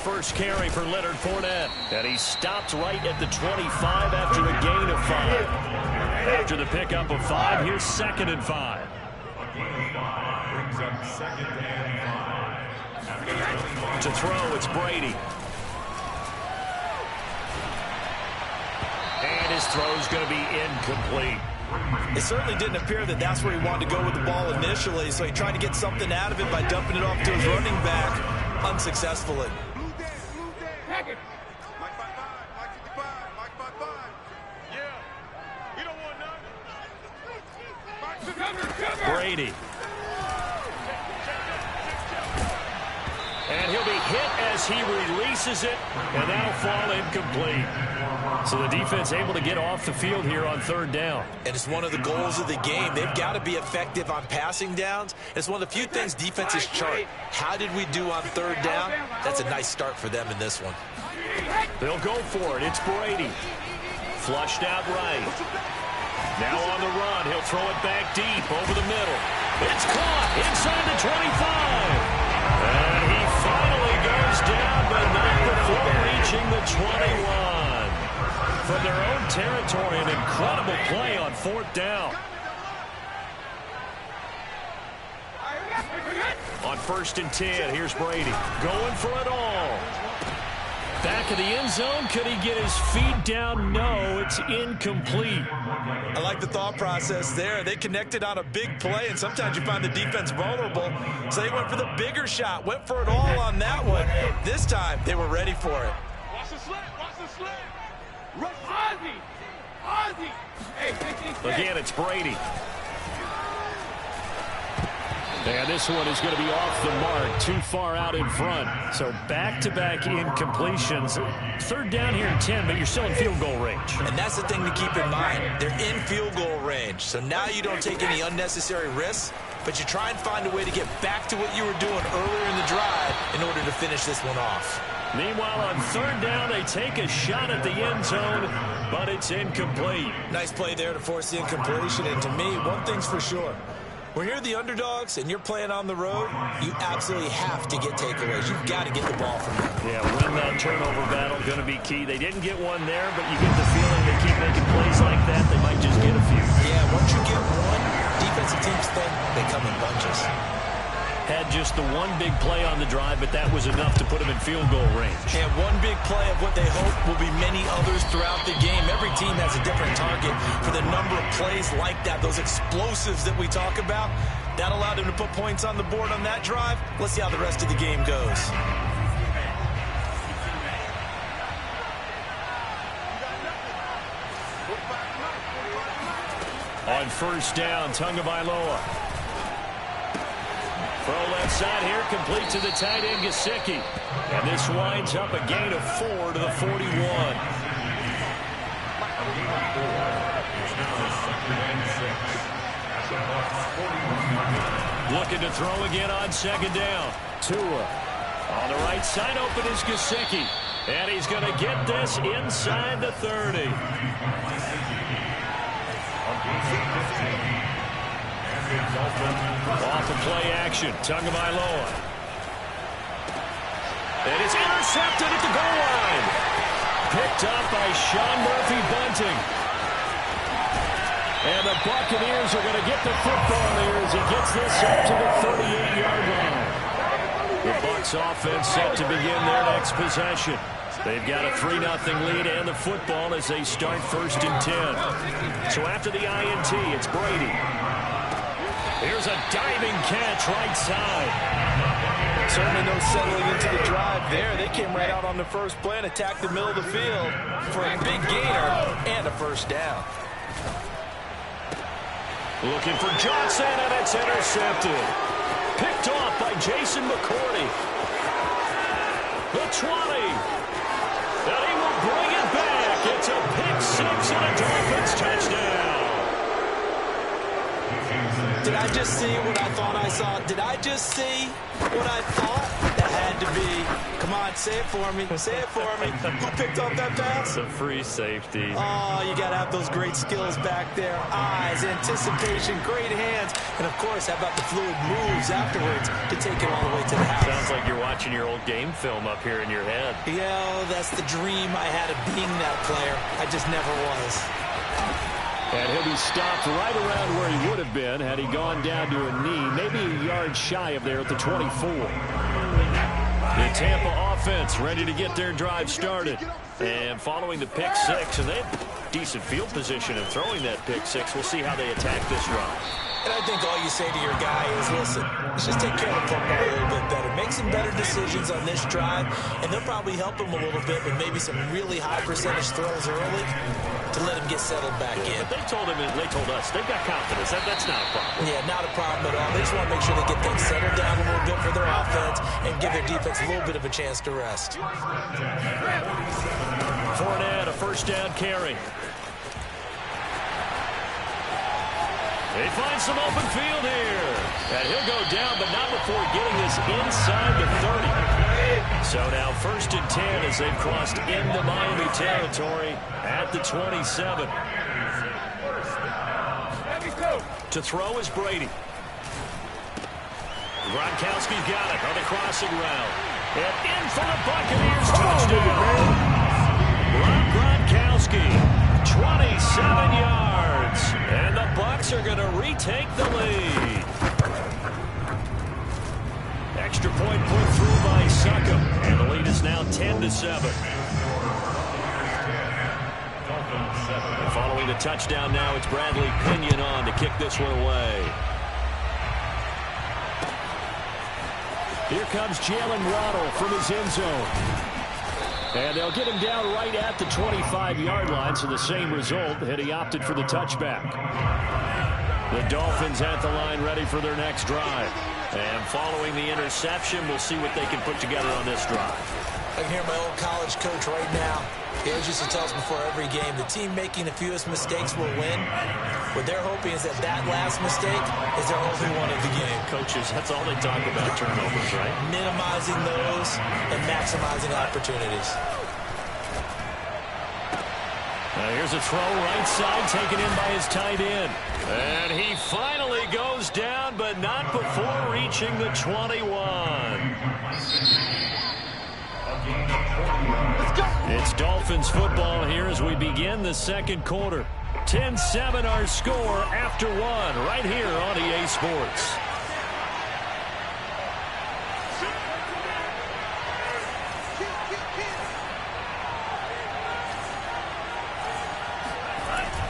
first carry for Leonard Fournette. And he stopped right at the 25 after a gain of 5. After the pickup of 5, here's 2nd and 5. To throw, it's Brady. And his throw's going to be incomplete. It certainly didn't appear that that's where he wanted to go with the ball initially, so he tried to get something out of it by dumping it off to his running back unsuccessfully. Brady. And he'll be hit as he releases it, and that'll fall incomplete. So the defense able to get off the field here on 3rd down. And it's one of the goals of the game. They've got to be effective on passing downs. It's one of the few things defenses chart. How did we do on 3rd down? That's a nice start for them in this one. They'll go for it. It's Brady. Flushed out right. Now on the run. He'll throw it back deep over the middle. It's caught inside the 25. And he finally goes down, but not before reaching the 21. From their own territory, an incredible play on 4th down. On 1st and 10, here's Brady. Going for it all. Back of the end zone. Could he get his feet down? No, it's incomplete. I like the thought process there. They connected on a big play, and sometimes you find the defense vulnerable. So they went for the bigger shot, went for it all on that one. This time, they were ready for it. Watch the slant, watch the slant. Rush Ozzie. Ozzie. Hey. Again, it's Brady. And this one is going to be off the mark, too far out in front. So back-to-back incompletions. 3rd down here in 10, but you're still in field goal range. And that's the thing to keep in mind. They're in field goal range. So now you don't take any unnecessary risks, but you try and find a way to get back to what you were doing earlier in the drive in order to finish this one off. Meanwhile, on 3rd down, they take a shot at the end zone, but it's incomplete. Nice play there to force the incompletion. And to me, one thing's for sure. When you're the underdogs and you're playing on the road, you absolutely have to get takeaways. You've got to get the ball from them. Yeah, win that turnover battle, going to be key. They didn't get one there, but you get the feeling they keep making plays like that, they might just get a few. Yeah, once you get one, defensive teams think they come in bunches. Had just the one big play on the drive, but that was enough to put them in field goal range. And one big play of what they hope will be many others throughout the game. Every team has a different target for the number of plays like that, those explosives that we talk about. That allowed them to put points on the board on that drive. Let's see how the rest of the game goes. On 1st down, Tagovailoa. Throw left side here, complete to the tight end, Gesicki. And this winds up a gain of 4 to the 41. Looking to throw again on 2nd down. Tua. On the right side, open is Gesicki. And he's going to get this inside the 30. Off of play action, Tagovailoa. And it's intercepted at the goal line. Picked up by Sean Murphy-Bunting. And the Buccaneers are going to get the football here as he gets this up to the 38-yard line. The Bucs offense set to begin their next possession. They've got a 3-0 lead and the football as they start 1st and 10. So after the INT, it's Brady. Here's a diving catch right side. Certainly no settling into the drive there. They came right out on the first play and attacked the middle of the field for a big gainer and a 1st down. Looking for Johnson, and it's intercepted. Picked off by Jason McCourty. The 20. And he will bring it back. It's a pick 6 and a Dolphins touchdown. Did I just see what I thought I saw? Did I just see what I thought? That had had to be. Come on, say it for me. Say it for me. Who picked up that pass? The free safety. Oh, you got to have those great skills back there. Eyes, anticipation, great hands. And, of course, how about the fluid moves afterwards to take it all the way to the house? Sounds like you're watching your old game film up here in your head. Yeah, that's the dream I had of being that player. I just never was. And he'll be stopped right around where he would have been had he gone down to a knee, maybe a yard shy of there at the 24. The Tampa offense ready to get their drive started. And following the pick six, and they have decent field position in throwing that pick six. We'll see how they attack this drive. And I think all you say to your guy is, listen, let's just take care of the football a little bit better. Make some better decisions on this drive, and they'll probably help him a little bit with maybe some really high percentage throws early to let him get settled back in. But they told us, they've got confidence. That's not a problem. Yeah, not a problem at all. They just want to make sure they get things settled down a little bit for their offense and give their defense a little bit of a chance to rest. Fournette, a first down carry. He finds some open field here. And he'll go down, but not before getting this inside the 30. So now 1st and 10 as they've crossed into Miami territory at the 27. To throw is Brady. Gronkowski's got it on the crossing route. And in for the Buccaneers touchdown. Gronkowski, 27 yards. And the Bucs are going to retake the lead. Extra point put through by Succop. And the lead is now 10-7. And following the touchdown now, it's Bradley Pinion on to kick this one away. Here comes Jalen Waddle from his end zone. And they'll get him down right at the 25-yard line, so the same result had he opted for the touchback. The Dolphins at the line ready for their next drive. And following the interception, we'll see what they can put together on this drive. I can hear my old college coach right now. He always used to tell us before every game, the team making the fewest mistakes will win. What they're hoping is that that last mistake is their only one of the game. Coaches, that's all they talk about, turnovers, right? Minimizing those and maximizing opportunities. Now here's a throw right side taken in by his tight end. And he finally goes down, but not before reaching the 21. It's Dolphins football here as we begin the second quarter. 10-7 our score after one right here on EA Sports.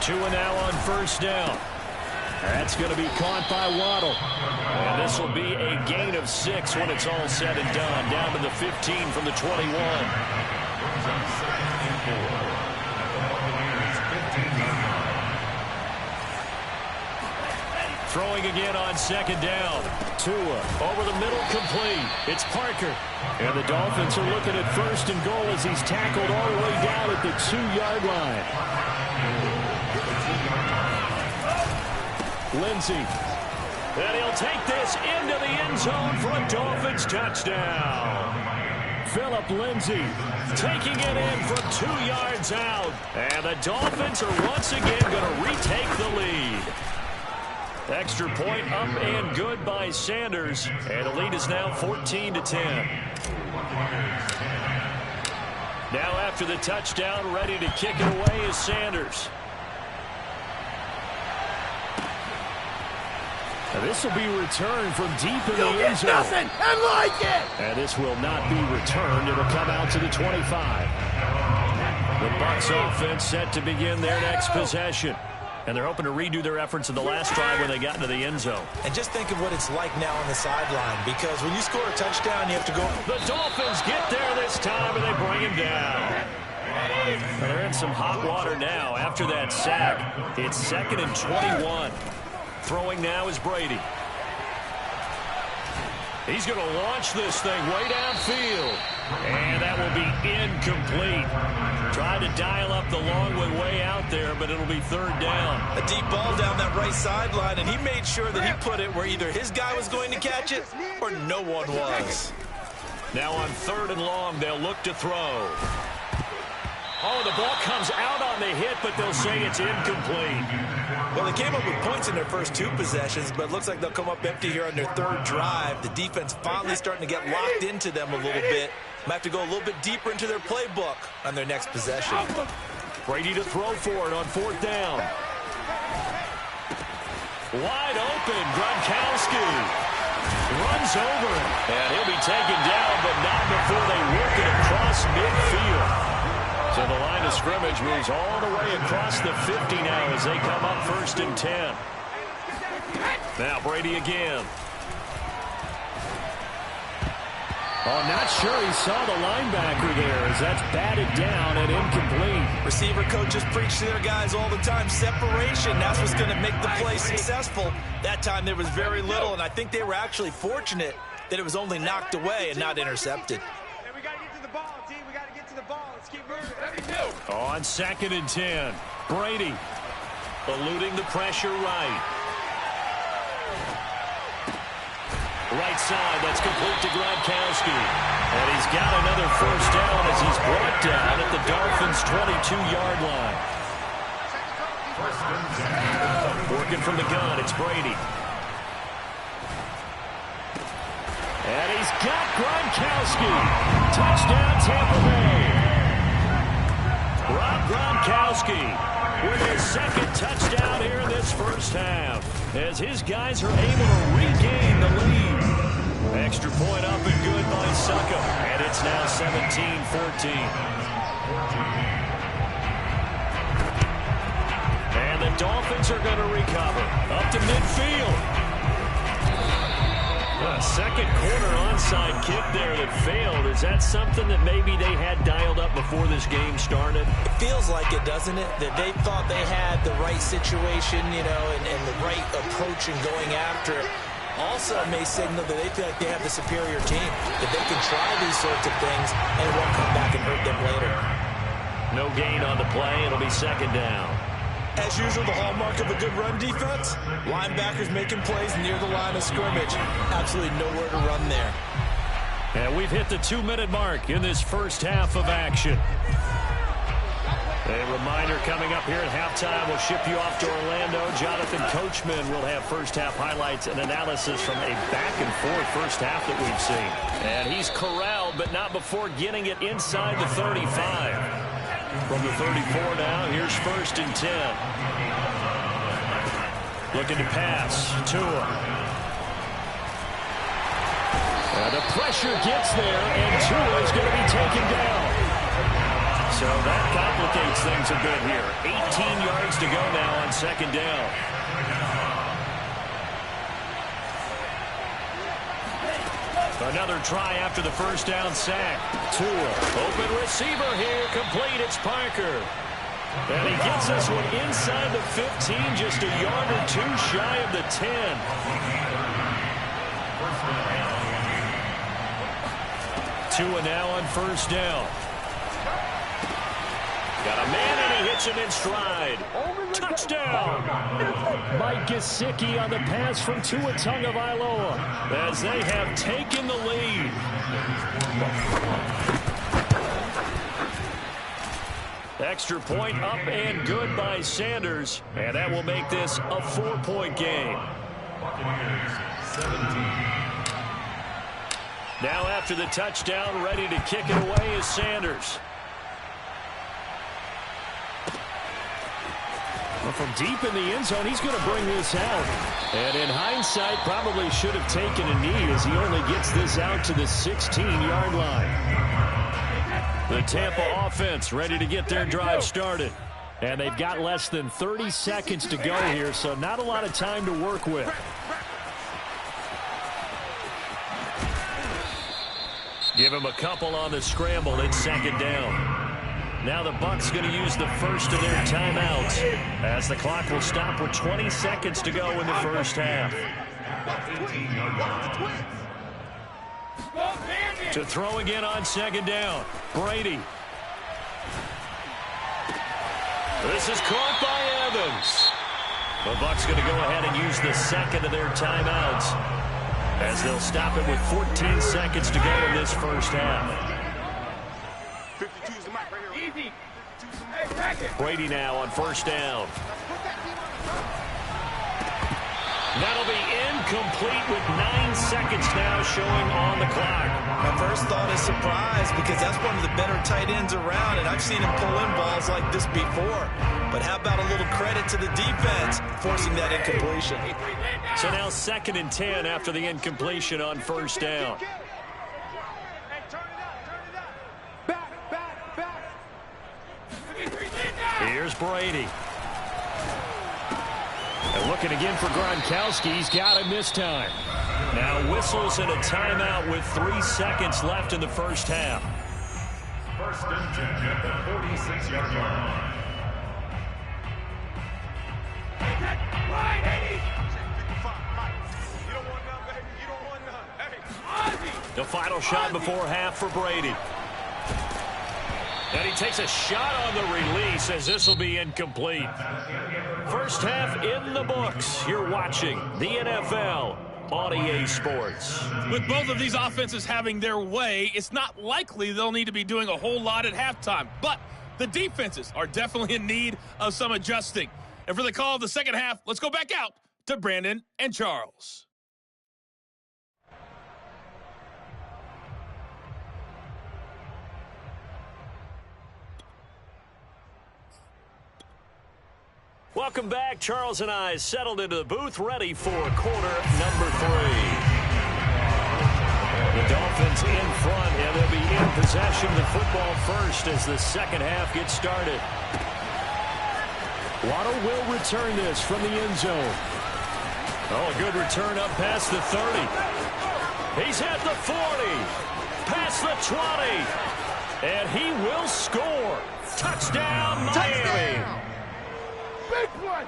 Two and now on first down. That's going to be caught by Waddle. And this will be a gain of 6 when it's all said and done. Down to the 15 from the 21. Throwing again on second down. Tua over the middle, complete. It's Parker. And the Dolphins are looking at first and goal as he's tackled all the way down at the 2-yard line. Lindsey. And he'll take this into the end zone for a Dolphins touchdown. Phillip Lindsay taking it in from 2 yards out. And the Dolphins are once again going to retake the lead. Extra point up and good by Sanders. And the lead is now 14-10. Now after the touchdown, ready to kick it away is Sanders. Now this will be returned from deep in the end zone. Nothing and like it. And this will not be returned. It'll come out to the 25. The Bucs offense set to begin their next possession. And they're hoping to redo their efforts in the last drive when they got into the end zone. And just think of what it's like now on the sideline, because when you score a touchdown, you have to go. The Dolphins get there this time, and they bring him down. Well, they're in some hot water now after that sack. It's 2nd and 21. Throwing now is Brady. He's going to launch this thing way downfield. And that will be incomplete. Tried to dial up the long way out there, but it'll be 3rd down. A deep ball down that right sideline, and he made sure that he put it where either his guy was going to catch it or no one was. Now on 3rd and long, they'll look to throw. Oh, the ball comes out on the hit, but they'll say it's incomplete. Well, they came up with points in their first 2 possessions, but it looks like they'll come up empty here on their 3rd drive. The defense finally starting to get locked into them a little bit. Might have to go a little bit deeper into their playbook on their next possession. Brady to throw for it on 4th down. Wide open, Gronkowski runs over him, and he'll be taken down, but not before they work it across midfield. So the line of scrimmage moves all the way across the 50 now as they come up 1st and 10. Now Brady again. Oh, not sure he saw the linebacker there as that's batted down and incomplete. Receiver coaches preach to their guys all the time. Separation, that's what's going to make the play successful. That time there was very little, and I think they were actually fortunate that it was only knocked away and not intercepted. Hey, we got to get to the ball, team. We got to get to the ball. Let's keep moving. On 2nd and 10, Brady eluding the pressure right. Right side, that's complete to Gronkowski. And he's got another 1st down as he's brought down at the Dolphins' 22-yard line. Working from the gun, it's Brady. And he's got Gronkowski. Touchdown, Tampa Bay. Rob Gronkowski with his 2nd touchdown here in this 1st half, as his guys are able to regain the lead. Extra point up and good by Suckup, and it's now 17-14. And the Dolphins are going to recover up to midfield. A 2nd quarter onside kick there that failed. Is that something that maybe they had dialed up before this game started? It feels like it, doesn't it? That they thought they had the right situation, you know, and the right approach in going after it. Also may signal that they feel like they have the superior team, that they can try these sorts of things and it won't come back and hurt them later. No gain on the play. It'll be 2nd down. As usual, the hallmark of a good run defense, linebackers making plays near the line of scrimmage. Absolutely nowhere to run there. And we've hit the 2-minute mark in this 1st half of action. A reminder coming up here at halftime, we'll ship you off to Orlando. Jonathan Coachman will have 1st half highlights and analysis from a back-and-forth 1st half that we've seen. And he's corralled, but not before getting it inside the 35. From the 34 now, here's 1st and 10. Looking to pass. Tua. The pressure gets there, and Tua is going to be taken down. So that complicates things a bit here. 18 yards to go now on 2nd down. Another try after the 1st down sack. Tua, open receiver here, complete, it's Parker. And he gets this one inside the 15, just a yard or 2 shy of the 10. Tua now on 1st down. Got a man, and he hits him in stride. Touchdown! Mike Gesicki on the pass from Tua Tagovailoa as they have taken the lead. Extra point up and good by Sanders, and that will make this a 4-point game. Now after the touchdown, ready to kick it away is Sanders. Well, from deep in the end zone, he's going to bring this out. And in hindsight, probably should have taken a knee as he only gets this out to the 16-yard line. The Tampa offense ready to get their drive started. And they've got less than 30 seconds to go here, so not a lot of time to work with. Give him a couple on the scramble. It's 2nd down. Now the Bucs going to use the first of their timeouts as the clock will stop with 20 seconds to go in the 1st half. To throw again on 2nd down. Brady. This is caught by Evans. The Bucs going to go ahead and use the 2nd of their timeouts. As they'll stop it with 14 seconds to go in this first half. 52's the mic right here. Easy. Hey, back it. Brady now on first down. That'll be incomplete with 9 seconds now showing on the clock. My first thought is surprise because that's one of the better tight ends around, and I've seen him pull in balls like this before. But how about a little credit to the defense forcing that incompletion? So now 2nd and 10 after the incompletion on first down. Hey, turn it up. Back. Here's Brady. And looking again for Gronkowski. He's got him this time. Now whistles and a timeout with 3 seconds left in the first half. First and 10 at the 46-yard line. The final shot before half for Brady. And he takes a shot on the release as this will be incomplete. First half in the books. You're watching the NFL on EA Sports. With both of these offenses having their way, it's not likely they'll need to be doing a whole lot at halftime. But the defenses are definitely in need of some adjusting. And for the call of the second half, let's go back out to Brandon and Charles. Welcome back. Charles and I settled into the booth, ready for quarter number 3. The Dolphins in front, and they'll be in possession of the football first as the second half gets started. Waddle will return this from the end zone. Oh, a good return up past the 30. He's at the 40, past the 20, and he will score. Touchdown, Miami. Touchdown. Big one!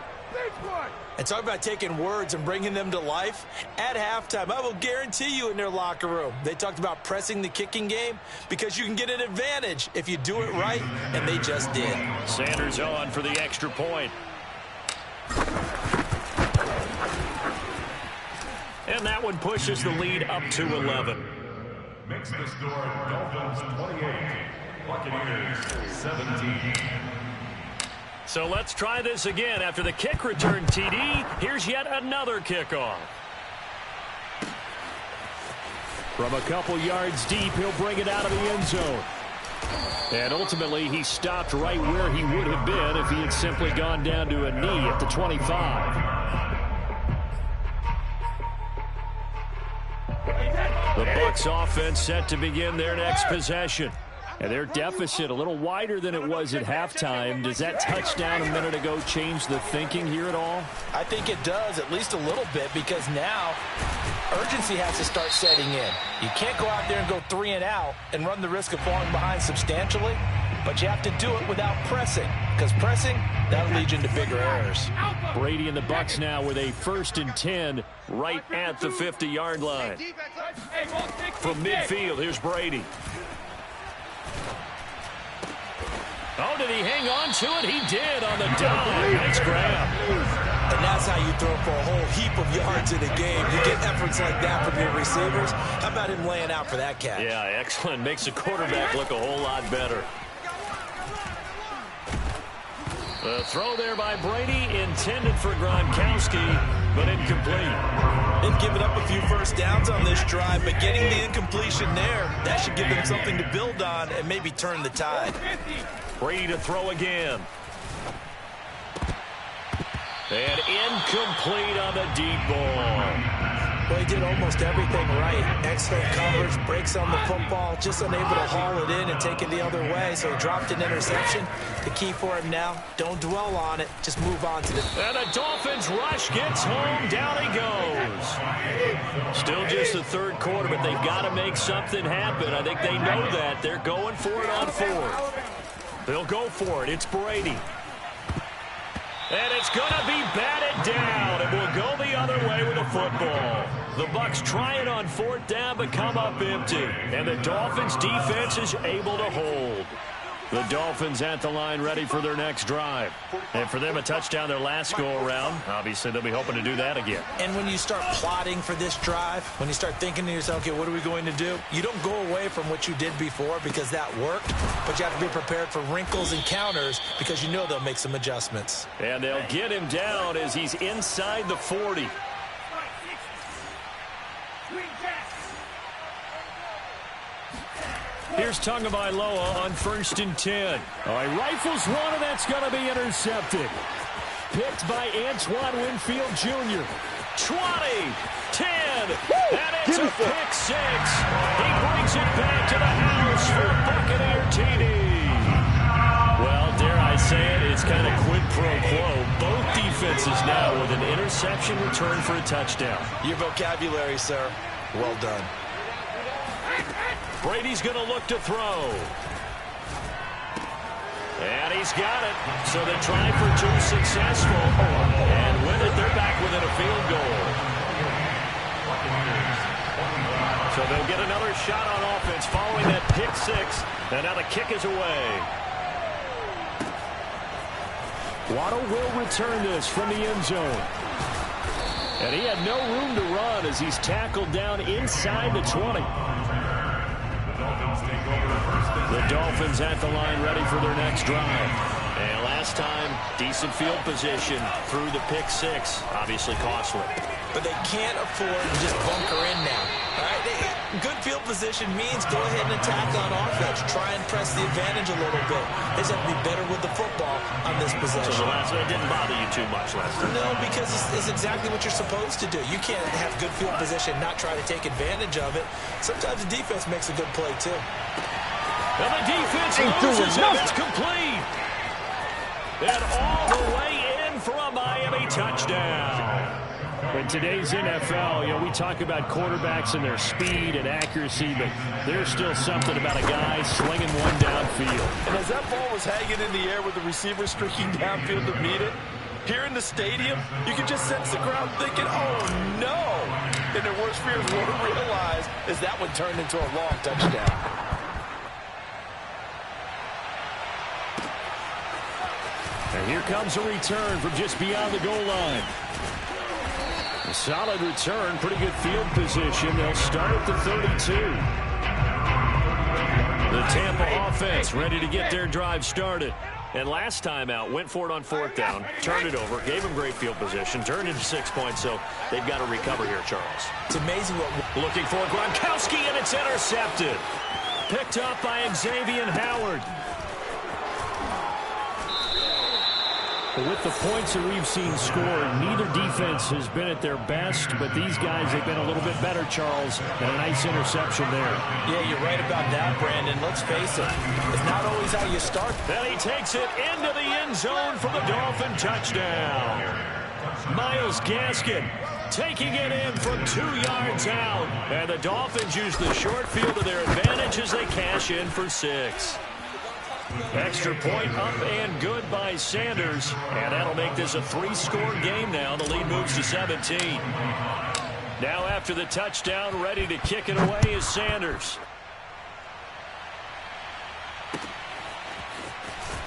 And talk about taking words and bringing them to life. At halftime, I will guarantee you in their locker room, they talked about pressing the kicking game because you can get an advantage if you do it right, and they just did. Sanders on for the extra point. And that one pushes the lead up to 11. Makes the score Dolphins 28, Buccaneers 17. So let's try this again. After the kick return TD, here's yet another kickoff. From a couple yards deep, he'll bring it out of the end zone. And ultimately, he stopped right where he would have been if he had simply gone down to a knee at the 25. The Bucs offense set to begin their next possession. And their deficit a little wider than it was at halftime. Does that touchdown a minute ago change the thinking here at all? I think it does, at least a little bit, because now urgency has to start setting in. You can't go out there and go 3 and out and run the risk of falling behind substantially, but you have to do it without pressing, because pressing, that'll lead you into bigger errors. Brady and the Bucs now with a 1st and 10 right at the 50-yard line. From midfield, here's Brady. Oh, did he hang on to it? He did on the dive. Nice grab. And that's how you throw for a whole heap of yards in a game. You get efforts like that from your receivers. How about him laying out for that catch? Yeah, excellent. Makes the quarterback look a whole lot better. The throw there by Brady intended for Gronkowski, but incomplete. They've given up a few first downs on this drive, but getting the incompletion there, that should give them something to build on and maybe turn the tide. Brady to throw again. And incomplete on the deep ball. Well, he did almost everything right. Excellent coverage, breaks on the football, just unable to haul it in and take it the other way, so he dropped an interception. The key for him now, don't dwell on it, just move on to the... And the Dolphins rush gets home, down he goes. Still just the third quarter, but they've got to make something happen. I think they know that. They're going for it on 4th. They'll go for it. It's Brady. And it's going to be batted down, and we'll go the other way with the football. The Bucs try it on 4th down, but come up empty. And the Dolphins' defense is able to hold. The Dolphins at the line ready for their next drive. And for them, a touchdown their last go-around. Obviously, they'll be hoping to do that again. And when you start plotting for this drive, when you start thinking to yourself, okay, what are we going to do? You don't go away from what you did before because that worked, but you have to be prepared for wrinkles and counters because you know they'll make some adjustments. And they'll get him down as he's inside the 40. Here's Tagovailoa on 1st and 10. All right, rifles one, and that's going to be intercepted. Picked by Antoine Winfield Jr. 20, 10, and it's a pick six. He brings it back to the house for Buccaneer TD. Well, dare I say it, it's kind of quid pro quo. Both defenses now with an interception return for a touchdown. Your vocabulary, sir. Well done. Brady's going to look to throw. And he's got it. So they try for two, successful. And with it, they're back within a field goal. So they'll get another shot on offense following that pick six. And now the kick is away. Waddle will return this from the end zone. And he had no room to run as he's tackled down inside the 20. The Dolphins at the line ready for their next drive. And last time, decent field position through the pick six. Obviously costly. But they can't afford to just bunker in now. All right? Good field position means go ahead and attack on offense. Try and press the advantage a little bit. They just have to be better with the football on this possession. So the last one didn't bother you too much last time? No, because it's exactly what you're supposed to do. You can't have good field position and not try to take advantage of it. Sometimes the defense makes a good play, too. And the defense loses it. It's complete. And all the way in for a Miami touchdown. In today's NFL, we talk about quarterbacks and their speed and accuracy, but there's still something about a guy slinging one downfield. And as that ball was hanging in the air with the receiver streaking downfield to meet it, here in the stadium, you can just sense the crowd thinking, oh, no. And their worst fears won't realize as that one turned into a long touchdown. And here comes a return from just beyond the goal line. A solid return, pretty good field position. They'll start at the 32. The Tampa offense ready to get their drive started. And last time out, went for it on 4th down, turned it over, gave them great field position, turned into 6 points, so they've got to recover here, Charles. It's amazing what... Looking for Gronkowski, and it's intercepted. Picked up by Xavier Howard. With the points that we've seen scored, neither defense has been at their best, but these guys have been a little bit better, Charles, and a nice interception there. Yeah, you're right about that, Brandon. Let's face it, it's not always how you start. Then he takes it into the end zone for the Dolphin touchdown. Myles Gaskin taking it in from 2 yards out, and the Dolphins use the short field to their advantage as they cash in for 6. Extra point up and good by Sanders. And that'll make this a 3-score game now. The lead moves to 17. Now after the touchdown, ready to kick it away is Sanders.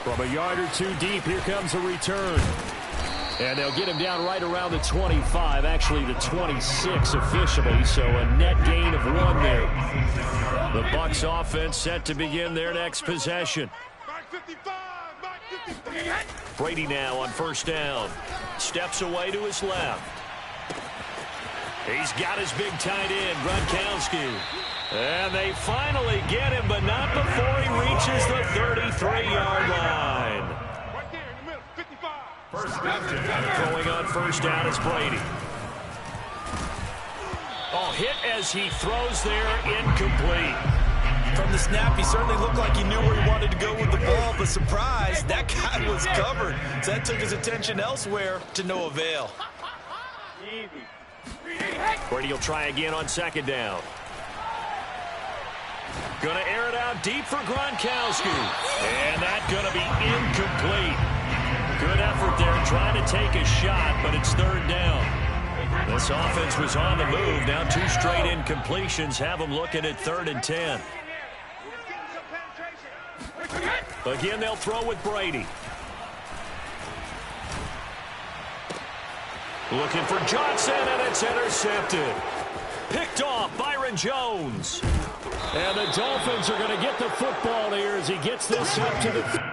From a yard or two deep, here comes a return. And they'll get him down right around the 25, actually the 26 officially, so a net gain of 1 there. The Bucs offense set to begin their next possession. Brady now on 1st down. Steps away to his left. He's got his big tight end, Gronkowski. And they finally get him, but not before he reaches the 33-yard line. Throwing on 1st down is Brady. Oh, hit as he throws there, incomplete. From the snap, he certainly looked like he knew where he wanted to go with the ball, but surprise, that guy was covered. So that took his attention elsewhere to no avail. Brady will try again on 2nd down. Gonna air it out deep for Gronkowski. And that's gonna be incomplete. Good effort there trying to take a shot, but it's 3rd down. This offense was on the move. Now 2 straight incompletions have them looking at 3rd and 10. Again, they'll throw with Brady. Looking for Johnson, and it's intercepted. Picked off Byron Jones. And the Dolphins are going to get the football here as he gets this up to the...